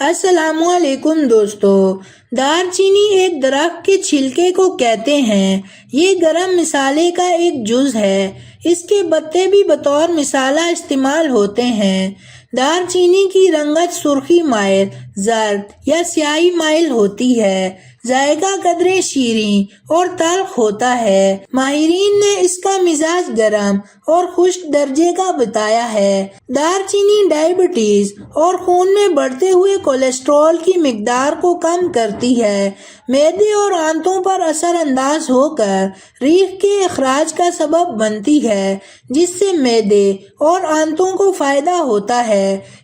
السلام علیکم دوستو، دار چینی ایک درخت کے چھلکے کو کہتے ہیں۔ یہ گرم مسالے کا ایک جز ہے۔ اس کے پتے بھی بطور مسالہ استعمال ہوتے ہیں۔ دار چینی کی رنگت سرخی مائل، زرد یا سیاہی مائل ہوتی ہے۔ ذائقہ قدرے شیریں اور تلخ ہوتا ہے۔ ماہرین نے اس کا مزاج گرم اور خشک درجے کا بتایا ہے۔ دار چینی ڈائبٹیز اور خون میں بڑھتے ہوئے کولیسٹرول کی مقدار کو کم کرتی ہے۔ معدے اور آنتوں پر اثر انداز ہو کر ریح کے اخراج کا سبب بنتی ہے، جس سے معدے اور آنتوں کو فائدہ ہوتا ہے۔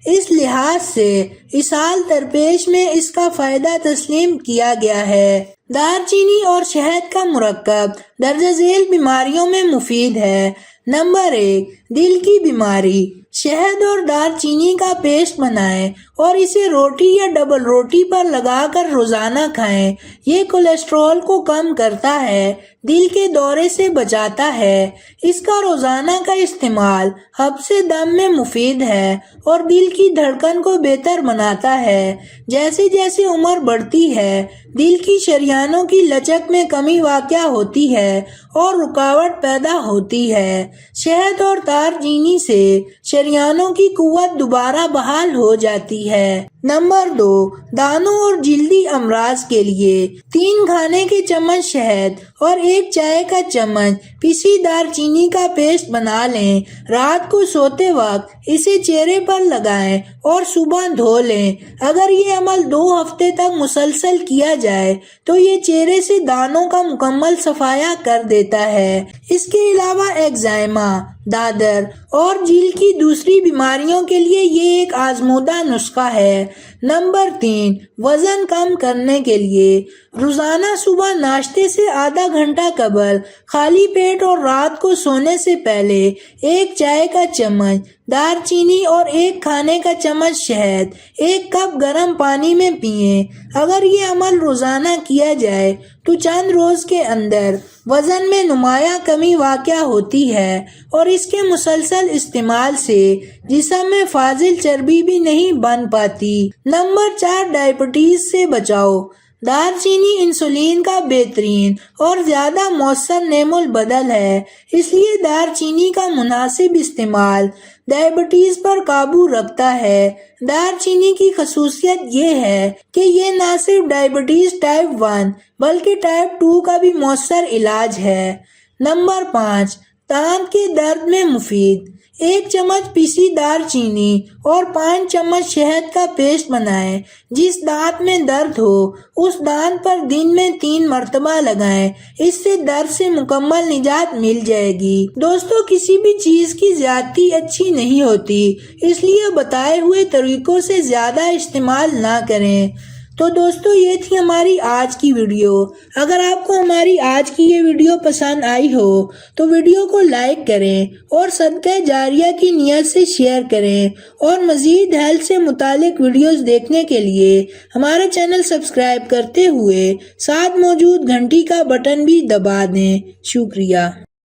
اس لحاظ سے اسہال درپیش میں اس کا فائدہ تسلیم کیا گیا ہے۔ دار چینی اور شہد کا مرکب درجہ ذیل بیماریوں میں مفید ہے۔ نمبر 1، دل کی بیماری۔ شہد اور دار چینی کا پیسٹ بنائیں اور اسے روٹی یا ڈبل روٹی پر لگا کر روزانہ کھائیں۔ یہ کولیسٹرول کو کم کرتا ہے، دل کے دورے سے بچاتا ہے۔ اس کا روزانہ کا استعمال حبس دم میں مفید ہے اور دل کی دھڑکن کو بہتر بناتا ہے۔ جیسے جیسے عمر بڑھتی ہے، دل کی شریانوں کی لچک میں کمی واقع ہوتی ہے اور رکاوٹ پیدا ہوتی ہے۔ شہد اور دار چینی سے شریانوں کی قوت دوبارہ بحال ہو جاتی ہے۔ نمبر 2، دانوں اور جلدی امراض کے لیے 3 کھانے کے چمچ شہد اور 1 چائے کا چمچ پیسی دار چینی کا پیسٹ بنا لیں۔ رات کو سوتے وقت اسے چہرے پر لگائیں اور صبح دھو لیں۔ اگر یہ عمل 2 ہفتے تک مسلسل کیا جائے تو یہ چہرے سے دانوں کا مکمل صفایا کر دیتا ہے۔ اس کے علاوہ ایگزائما، دادر اور جلد کی دوسری بیماریوں کے لیے یہ ایک آزمودہ نسخہ ہے۔ نمبر 3، وزن کم کرنے کے لیے روزانہ صبح ناشتے سے آدھا گھنٹہ قبل خالی پیٹ اور رات کو سونے سے پہلے 1 چائے کا چمچ دار چینی اور 1 کھانے کا چمچ شہد 1 کپ گرم پانی میں پئیں۔ اگر یہ عمل روزانہ کیا جائے تو چند روز کے اندر وزن میں نمایاں کمی واقع ہوتی ہے اور اس کے مسلسل استعمال سے جسم میں فاضل چربی بھی نہیں بن پاتی۔ نمبر 4، ڈائبٹیز سے بچاؤ۔ دار چینی انسولین کا بہترین اور زیادہ مؤثر نعم البدل ہے، اس لیے دار چینی کا مناسب استعمال ڈائبٹیز پر قابو رکھتا ہے۔ دار چینی کی خصوصیت یہ ہے کہ یہ نہ صرف ڈائبٹیز ٹائپ 1 بلکہ ٹائپ 2 کا بھی مؤثر علاج ہے۔ نمبر 5، دانت کے درد میں مفید۔ 1 چمچ پیسی دار چینی اور 5 چمچ شہد کا پیسٹ بنائیں۔ جس دانت میں درد ہو اس دانت پر دن میں 3 مرتبہ لگائیں۔ اس سے درد سے مکمل نجات مل جائے گی۔ دوستو، کسی بھی چیز کی زیادتی اچھی نہیں ہوتی، اس لیے بتائے ہوئے طریقوں سے زیادہ استعمال نہ کریں۔ تو دوستو، یہ تھی ہماری آج کی ویڈیو۔ اگر آپ کو ہماری آج کی یہ ویڈیو پسند آئی ہو تو ویڈیو کو لائک کریں اور صدقہ جاریہ کی نیت سے شیئر کریں، اور مزید ہیلتھ سے متعلق ویڈیوز دیکھنے کے لیے ہمارا چینل سبسکرائب کرتے ہوئے ساتھ موجود گھنٹی کا بٹن بھی دبا دیں۔ شکریہ۔